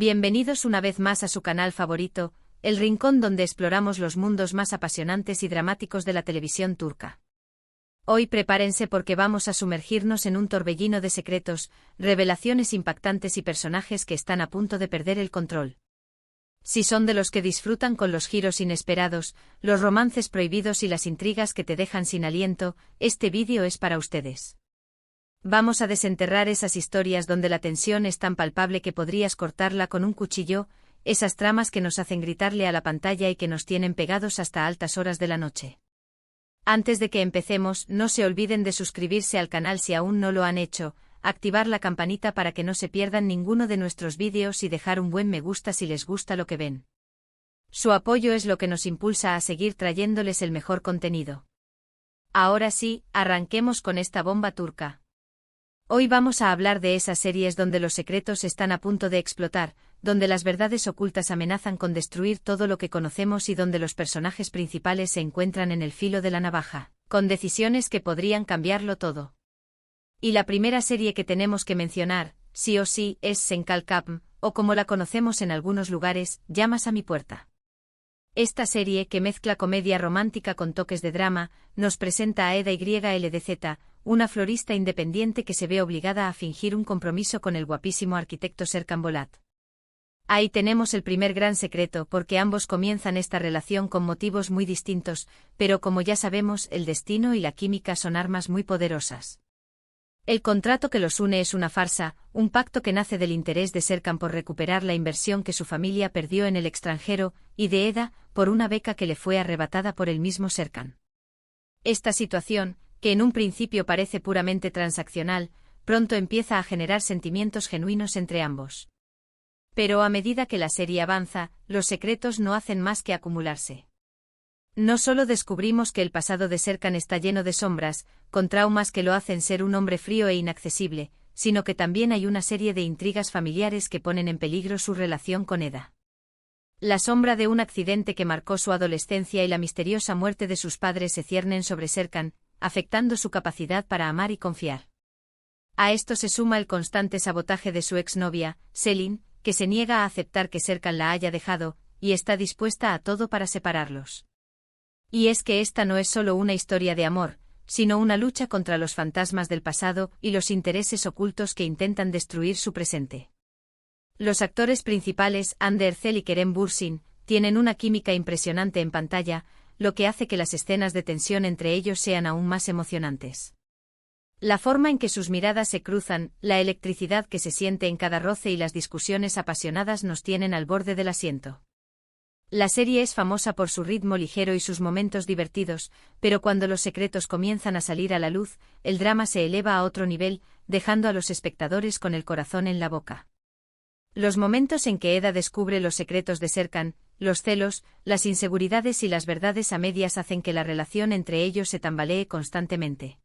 Bienvenidos una vez más a su canal favorito, el rincón donde exploramos los mundos más apasionantes y dramáticos de la televisión turca. Hoy prepárense porque vamos a sumergirnos en un torbellino de secretos, revelaciones impactantes y personajes que están a punto de perder el control. Si son de los que disfrutan con los giros inesperados, los romances prohibidos y las intrigas que te dejan sin aliento, este vídeo es para ustedes. Vamos a desenterrar esas historias donde la tensión es tan palpable que podrías cortarla con un cuchillo, esas tramas que nos hacen gritarle a la pantalla y que nos tienen pegados hasta altas horas de la noche. Antes de que empecemos, no se olviden de suscribirse al canal si aún no lo han hecho, activar la campanita para que no se pierdan ninguno de nuestros vídeos y dejar un buen me gusta si les gusta lo que ven. Su apoyo es lo que nos impulsa a seguir trayéndoles el mejor contenido. Ahora sí, arranquemos con esta bomba turca. Hoy vamos a hablar de esas series donde los secretos están a punto de explotar, donde las verdades ocultas amenazan con destruir todo lo que conocemos y donde los personajes principales se encuentran en el filo de la navaja, con decisiones que podrían cambiarlo todo. Y la primera serie que tenemos que mencionar, sí o sí, es Senkalkapm, o como la conocemos en algunos lugares, Llamas a mi puerta. Esta serie, que mezcla comedia romántica con toques de drama, nos presenta a Eda YLDZ, una florista independiente que se ve obligada a fingir un compromiso con el guapísimo arquitecto Serkan Bolat. Ahí tenemos el primer gran secreto, porque ambos comienzan esta relación con motivos muy distintos, pero como ya sabemos, el destino y la química son armas muy poderosas. El contrato que los une es una farsa, un pacto que nace del interés de Serkan por recuperar la inversión que su familia perdió en el extranjero, y de Eda, por una beca que le fue arrebatada por el mismo Serkan. Esta situación, que en un principio parece puramente transaccional, pronto empieza a generar sentimientos genuinos entre ambos. Pero a medida que la serie avanza, los secretos no hacen más que acumularse. No solo descubrimos que el pasado de Serkan está lleno de sombras, con traumas que lo hacen ser un hombre frío e inaccesible, sino que también hay una serie de intrigas familiares que ponen en peligro su relación con Eda. La sombra de un accidente que marcó su adolescencia y la misteriosa muerte de sus padres se ciernen sobre Serkan, afectando su capacidad para amar y confiar. A esto se suma el constante sabotaje de su exnovia, Selin, que se niega a aceptar que Serkan la haya dejado, y está dispuesta a todo para separarlos. Y es que esta no es solo una historia de amor, sino una lucha contra los fantasmas del pasado y los intereses ocultos que intentan destruir su presente. Los actores principales, Hande Erçel y Kerem Bürsin, tienen una química impresionante en pantalla, lo que hace que las escenas de tensión entre ellos sean aún más emocionantes. La forma en que sus miradas se cruzan, la electricidad que se siente en cada roce y las discusiones apasionadas nos tienen al borde del asiento. La serie es famosa por su ritmo ligero y sus momentos divertidos, pero cuando los secretos comienzan a salir a la luz, el drama se eleva a otro nivel, dejando a los espectadores con el corazón en la boca. Los momentos en que Eda descubre los secretos de Serkan, los celos, las inseguridades y las verdades a medias hacen que la relación entre ellos se tambalee constantemente.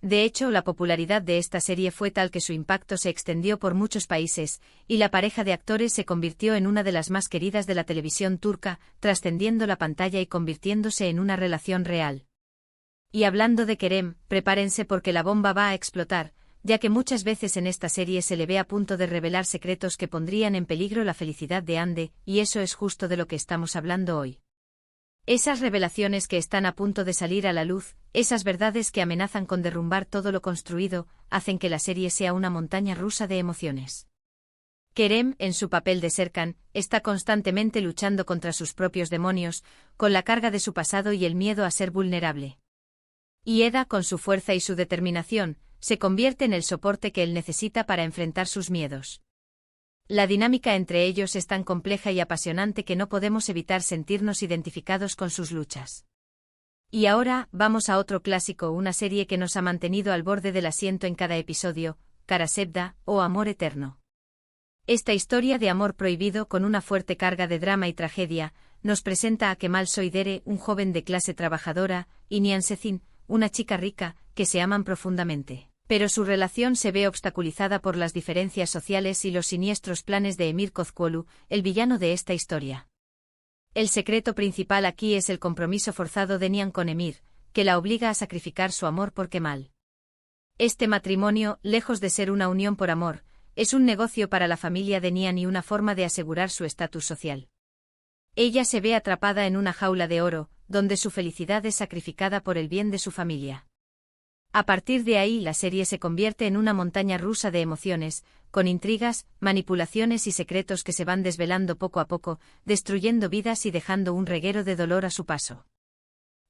De hecho, la popularidad de esta serie fue tal que su impacto se extendió por muchos países, y la pareja de actores se convirtió en una de las más queridas de la televisión turca, trascendiendo la pantalla y convirtiéndose en una relación real. Y hablando de Kerem, prepárense porque la bomba va a explotar, ya que muchas veces en esta serie se le ve a punto de revelar secretos que pondrían en peligro la felicidad de Hande, y eso es justo de lo que estamos hablando hoy. Esas revelaciones que están a punto de salir a la luz, esas verdades que amenazan con derrumbar todo lo construido, hacen que la serie sea una montaña rusa de emociones. Kerem, en su papel de Serkan, está constantemente luchando contra sus propios demonios, con la carga de su pasado y el miedo a ser vulnerable. Y Eda, con su fuerza y su determinación, se convierte en el soporte que él necesita para enfrentar sus miedos. La dinámica entre ellos es tan compleja y apasionante que no podemos evitar sentirnos identificados con sus luchas. Y ahora, vamos a otro clásico, una serie que nos ha mantenido al borde del asiento en cada episodio, Karasevda, o Amor Eterno. Esta historia de amor prohibido con una fuerte carga de drama y tragedia, nos presenta a Kemal Soydere, un joven de clase trabajadora, y Nihan Sezin, una chica rica, que se aman profundamente. Pero su relación se ve obstaculizada por las diferencias sociales y los siniestros planes de Emir Kozcuoglu, el villano de esta historia. El secreto principal aquí es el compromiso forzado de Nihan con Emir, que la obliga a sacrificar su amor por Kemal. Este matrimonio, lejos de ser una unión por amor, es un negocio para la familia de Nihan y una forma de asegurar su estatus social. Ella se ve atrapada en una jaula de oro, donde su felicidad es sacrificada por el bien de su familia. A partir de ahí la serie se convierte en una montaña rusa de emociones, con intrigas, manipulaciones y secretos que se van desvelando poco a poco, destruyendo vidas y dejando un reguero de dolor a su paso.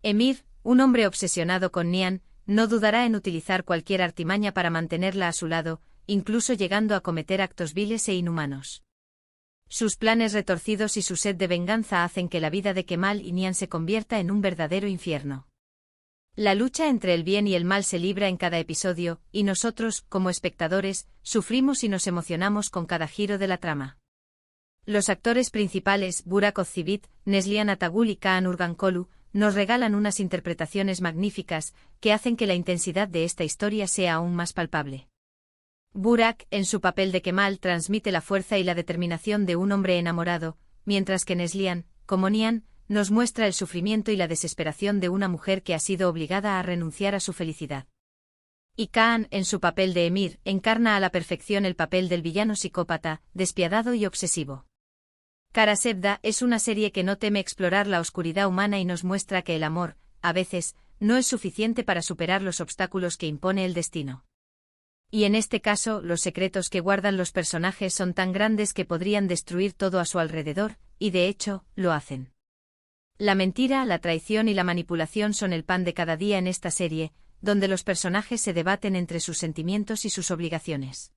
Emir, un hombre obsesionado con Nihan, no dudará en utilizar cualquier artimaña para mantenerla a su lado, incluso llegando a cometer actos viles e inhumanos. Sus planes retorcidos y su sed de venganza hacen que la vida de Kemal y Nihan se convierta en un verdadero infierno. La lucha entre el bien y el mal se libra en cada episodio, y nosotros, como espectadores, sufrimos y nos emocionamos con cada giro de la trama. Los actores principales, Burak Özçivit, Neslihan Atagül y Kaan Urgankolu, nos regalan unas interpretaciones magníficas, que hacen que la intensidad de esta historia sea aún más palpable. Burak, en su papel de Kemal, transmite la fuerza y la determinación de un hombre enamorado, mientras que Neslihan, como Nihan, nos muestra el sufrimiento y la desesperación de una mujer que ha sido obligada a renunciar a su felicidad. Y Kaan, en su papel de Emir, encarna a la perfección el papel del villano psicópata, despiadado y obsesivo. Kara Sevda es una serie que no teme explorar la oscuridad humana y nos muestra que el amor, a veces, no es suficiente para superar los obstáculos que impone el destino. Y en este caso, los secretos que guardan los personajes son tan grandes que podrían destruir todo a su alrededor, y de hecho, lo hacen. La mentira, la traición y la manipulación son el pan de cada día en esta serie, donde los personajes se debaten entre sus sentimientos y sus obligaciones.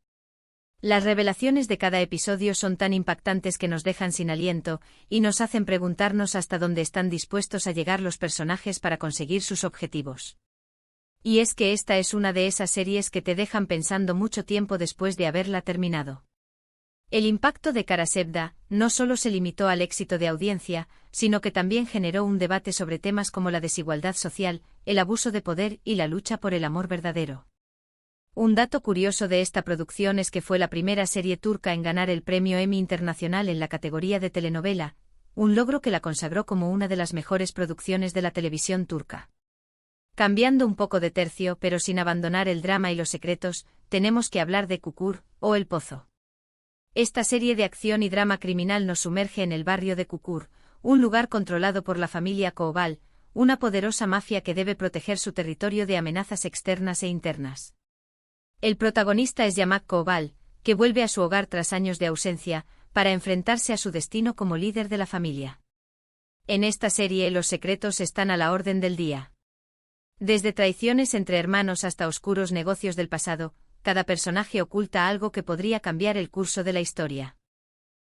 Las revelaciones de cada episodio son tan impactantes que nos dejan sin aliento, y nos hacen preguntarnos hasta dónde están dispuestos a llegar los personajes para conseguir sus objetivos. Y es que esta es una de esas series que te dejan pensando mucho tiempo después de haberla terminado. El impacto de Kara Sevda no solo se limitó al éxito de audiencia, sino que también generó un debate sobre temas como la desigualdad social, el abuso de poder y la lucha por el amor verdadero. Un dato curioso de esta producción es que fue la primera serie turca en ganar el premio Emmy Internacional en la categoría de telenovela, un logro que la consagró como una de las mejores producciones de la televisión turca. Cambiando un poco de tercio pero sin abandonar el drama y los secretos, tenemos que hablar de Çukur, o El Pozo. Esta serie de acción y drama criminal nos sumerge en el barrio de Çukur, un lugar controlado por la familia Koval, una poderosa mafia que debe proteger su territorio de amenazas externas e internas. El protagonista es Yamak Koval, que vuelve a su hogar tras años de ausencia, para enfrentarse a su destino como líder de la familia. En esta serie los secretos están a la orden del día. Desde traiciones entre hermanos hasta oscuros negocios del pasado, cada personaje oculta algo que podría cambiar el curso de la historia.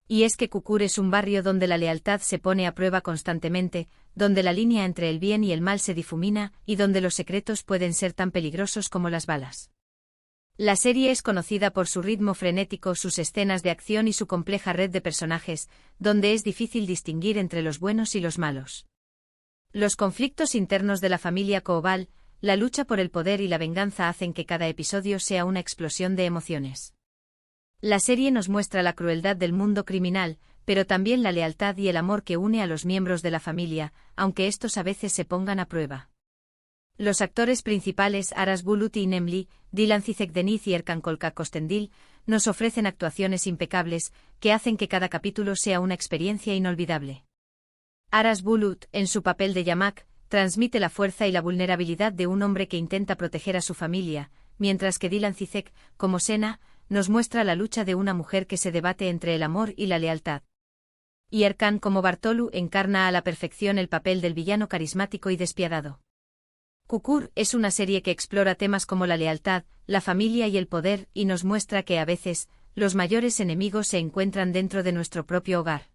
Y es que Çukur es un barrio donde la lealtad se pone a prueba constantemente, donde la línea entre el bien y el mal se difumina, y donde los secretos pueden ser tan peligrosos como las balas. La serie es conocida por su ritmo frenético, sus escenas de acción y su compleja red de personajes, donde es difícil distinguir entre los buenos y los malos. Los conflictos internos de la familia Koval, la lucha por el poder y la venganza hacen que cada episodio sea una explosión de emociones. La serie nos muestra la crueldad del mundo criminal, pero también la lealtad y el amor que une a los miembros de la familia, aunque estos a veces se pongan a prueba. Los actores principales Aras Bulut y Nemli, Dilan Cizekdeniz y Erkan Kostendil, nos ofrecen actuaciones impecables, que hacen que cada capítulo sea una experiencia inolvidable. Aras Bulut, en su papel de Yamak, transmite la fuerza y la vulnerabilidad de un hombre que intenta proteger a su familia, mientras que Dilan Cizek, como Sena, nos muestra la lucha de una mujer que se debate entre el amor y la lealtad. Y Erkan, como Bartolu, encarna a la perfección el papel del villano carismático y despiadado. Çukur es una serie que explora temas como la lealtad, la familia y el poder, y nos muestra que a veces, los mayores enemigos se encuentran dentro de nuestro propio hogar.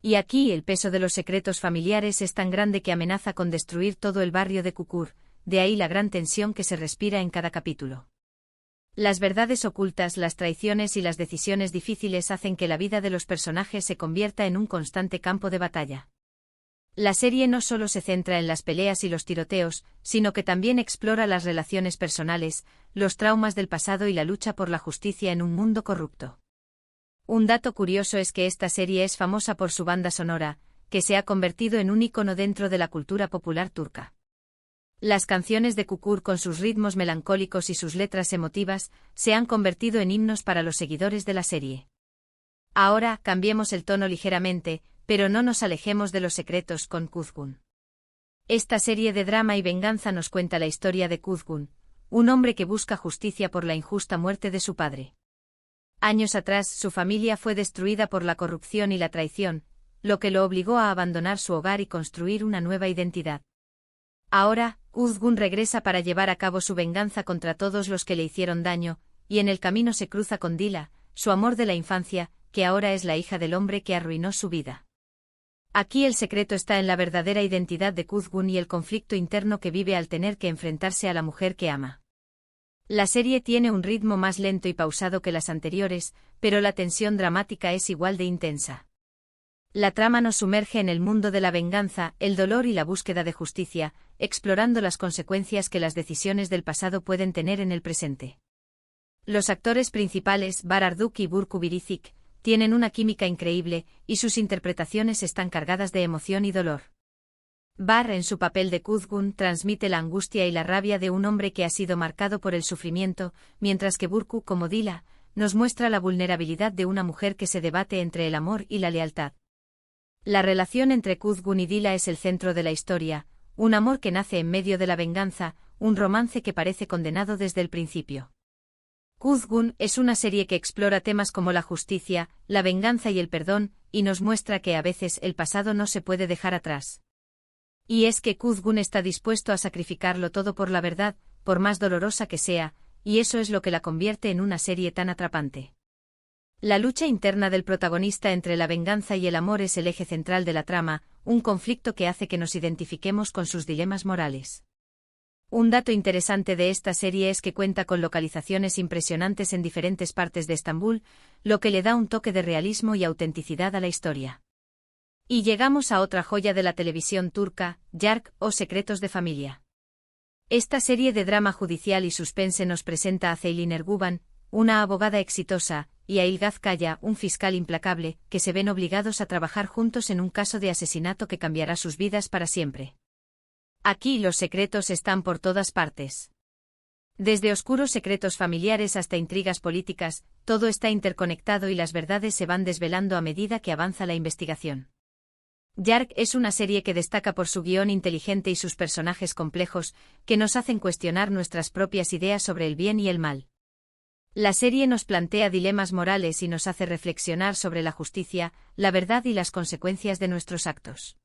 Y aquí el peso de los secretos familiares es tan grande que amenaza con destruir todo el barrio de Çukur, de ahí la gran tensión que se respira en cada capítulo. Las verdades ocultas, las traiciones y las decisiones difíciles hacen que la vida de los personajes se convierta en un constante campo de batalla. La serie no solo se centra en las peleas y los tiroteos, sino que también explora las relaciones personales, los traumas del pasado y la lucha por la justicia en un mundo corrupto. Un dato curioso es que esta serie es famosa por su banda sonora, que se ha convertido en un ícono dentro de la cultura popular turca. Las canciones de Kukur con sus ritmos melancólicos y sus letras emotivas se han convertido en himnos para los seguidores de la serie. Ahora, cambiemos el tono ligeramente, pero no nos alejemos de los secretos con Kuzgun. Esta serie de drama y venganza nos cuenta la historia de Kuzgun, un hombre que busca justicia por la injusta muerte de su padre. Años atrás, su familia fue destruida por la corrupción y la traición, lo que lo obligó a abandonar su hogar y construir una nueva identidad. Ahora, Kuzgun regresa para llevar a cabo su venganza contra todos los que le hicieron daño, y en el camino se cruza con Dila, su amor de la infancia, que ahora es la hija del hombre que arruinó su vida. Aquí el secreto está en la verdadera identidad de Kuzgun y el conflicto interno que vive al tener que enfrentarse a la mujer que ama. La serie tiene un ritmo más lento y pausado que las anteriores, pero la tensión dramática es igual de intensa. La trama nos sumerge en el mundo de la venganza, el dolor y la búsqueda de justicia, explorando las consecuencias que las decisiones del pasado pueden tener en el presente. Los actores principales, Bararduk y Burcu Biricik, tienen una química increíble, y sus interpretaciones están cargadas de emoción y dolor. Bar, en su papel de Kuzgun, transmite la angustia y la rabia de un hombre que ha sido marcado por el sufrimiento, mientras que Burcu, como Dila, nos muestra la vulnerabilidad de una mujer que se debate entre el amor y la lealtad. La relación entre Kuzgun y Dila es el centro de la historia, un amor que nace en medio de la venganza, un romance que parece condenado desde el principio. Kuzgun es una serie que explora temas como la justicia, la venganza y el perdón, y nos muestra que a veces el pasado no se puede dejar atrás. Y es que Kuzgun está dispuesto a sacrificarlo todo por la verdad, por más dolorosa que sea, y eso es lo que la convierte en una serie tan atrapante. La lucha interna del protagonista entre la venganza y el amor es el eje central de la trama, un conflicto que hace que nos identifiquemos con sus dilemas morales. Un dato interesante de esta serie es que cuenta con localizaciones impresionantes en diferentes partes de Estambul, lo que le da un toque de realismo y autenticidad a la historia. Y llegamos a otra joya de la televisión turca, Yark o Secretos de Familia. Esta serie de drama judicial y suspense nos presenta a Ceylin Erguvan, una abogada exitosa, y a Ilgaz Kaya, un fiscal implacable, que se ven obligados a trabajar juntos en un caso de asesinato que cambiará sus vidas para siempre. Aquí los secretos están por todas partes. Desde oscuros secretos familiares hasta intrigas políticas, todo está interconectado y las verdades se van desvelando a medida que avanza la investigación. Yark es una serie que destaca por su guión inteligente y sus personajes complejos, que nos hacen cuestionar nuestras propias ideas sobre el bien y el mal. La serie nos plantea dilemas morales y nos hace reflexionar sobre la justicia, la verdad y las consecuencias de nuestros actos.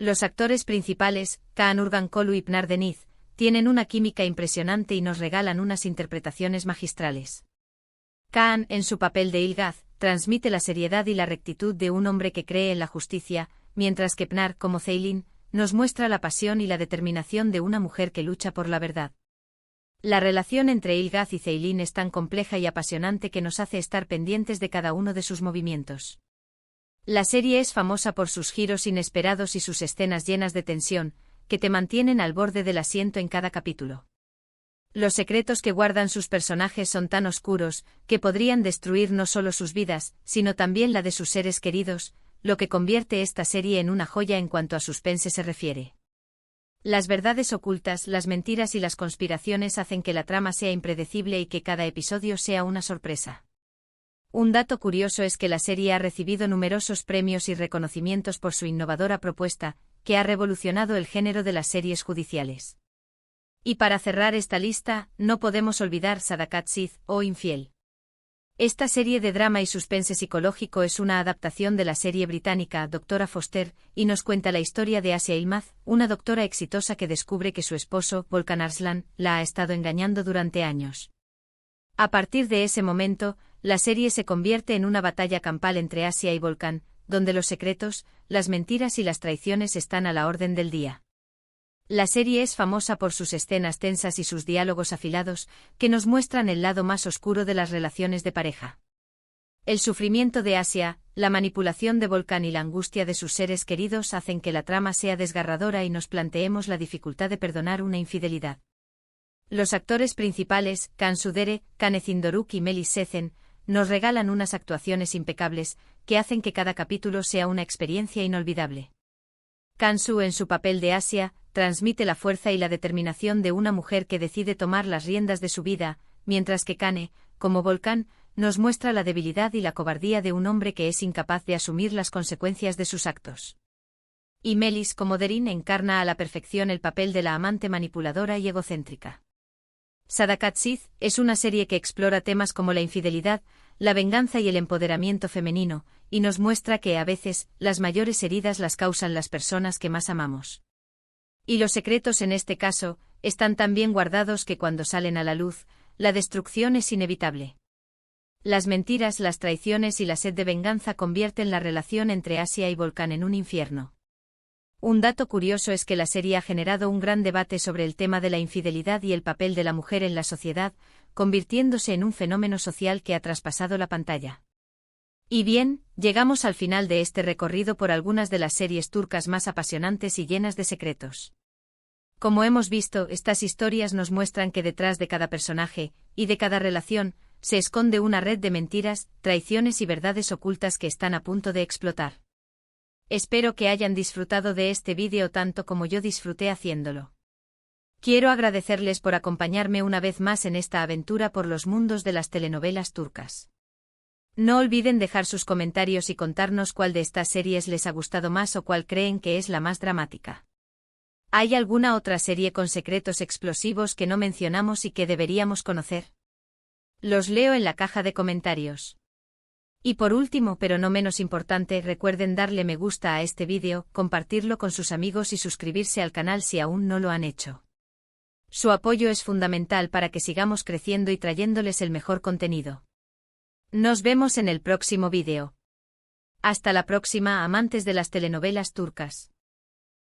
Los actores principales, Kaan Urgankolu y Pınar Deniz, tienen una química impresionante y nos regalan unas interpretaciones magistrales. Kaan, en su papel de Ilgaz, transmite la seriedad y la rectitud de un hombre que cree en la justicia, mientras que Pınar, como Ceylin, nos muestra la pasión y la determinación de una mujer que lucha por la verdad. La relación entre Ilgaz y Ceylin es tan compleja y apasionante que nos hace estar pendientes de cada uno de sus movimientos. La serie es famosa por sus giros inesperados y sus escenas llenas de tensión, que te mantienen al borde del asiento en cada capítulo. Los secretos que guardan sus personajes son tan oscuros, que podrían destruir no solo sus vidas, sino también la de sus seres queridos, lo que convierte esta serie en una joya en cuanto a suspense se refiere. Las verdades ocultas, las mentiras y las conspiraciones hacen que la trama sea impredecible y que cada episodio sea una sorpresa. Un dato curioso es que la serie ha recibido numerosos premios y reconocimientos por su innovadora propuesta, que ha revolucionado el género de las series judiciales. Y para cerrar esta lista, no podemos olvidar Sadakat Sith, o Infiel. Esta serie de drama y suspense psicológico es una adaptación de la serie británica Doctora Foster, y nos cuenta la historia de Asia Yılmaz, una doctora exitosa que descubre que su esposo, Volkan Arslan, la ha estado engañando durante años. A partir de ese momento, la serie se convierte en una batalla campal entre Asia y Volkan, donde los secretos, las mentiras y las traiciones están a la orden del día. La serie es famosa por sus escenas tensas y sus diálogos afilados, que nos muestran el lado más oscuro de las relaciones de pareja. El sufrimiento de Asia, la manipulación de Volkan y la angustia de sus seres queridos hacen que la trama sea desgarradora y nos planteemos la dificultad de perdonar una infidelidad. Los actores principales, Kaan Sudere, Canecin Doruk y Melis Sezen, nos regalan unas actuaciones impecables, que hacen que cada capítulo sea una experiencia inolvidable. Cansu, en su papel de Asia, transmite la fuerza y la determinación de una mujer que decide tomar las riendas de su vida, mientras que Kane, como Volcán, nos muestra la debilidad y la cobardía de un hombre que es incapaz de asumir las consecuencias de sus actos. Y Melis, como Derin, encarna a la perfección el papel de la amante manipuladora y egocéntrica. Sadakat Sith es una serie que explora temas como la infidelidad, la venganza y el empoderamiento femenino, y nos muestra que a veces las mayores heridas las causan las personas que más amamos. Y los secretos en este caso están tan bien guardados que cuando salen a la luz, la destrucción es inevitable. Las mentiras, las traiciones y la sed de venganza convierten la relación entre Asia y Volcán en un infierno. Un dato curioso es que la serie ha generado un gran debate sobre el tema de la infidelidad y el papel de la mujer en la sociedad, convirtiéndose en un fenómeno social que ha traspasado la pantalla. Y bien, llegamos al final de este recorrido por algunas de las series turcas más apasionantes y llenas de secretos. Como hemos visto, estas historias nos muestran que detrás de cada personaje, y de cada relación, se esconde una red de mentiras, traiciones y verdades ocultas que están a punto de explotar. Espero que hayan disfrutado de este vídeo tanto como yo disfruté haciéndolo. Quiero agradecerles por acompañarme una vez más en esta aventura por los mundos de las telenovelas turcas. No olviden dejar sus comentarios y contarnos cuál de estas series les ha gustado más o cuál creen que es la más dramática. ¿Hay alguna otra serie con secretos explosivos que no mencionamos y que deberíamos conocer? Los leo en la caja de comentarios. Y por último, pero no menos importante, recuerden darle me gusta a este vídeo, compartirlo con sus amigos y suscribirse al canal si aún no lo han hecho. Su apoyo es fundamental para que sigamos creciendo y trayéndoles el mejor contenido. Nos vemos en el próximo vídeo. Hasta la próxima, amantes de las telenovelas turcas.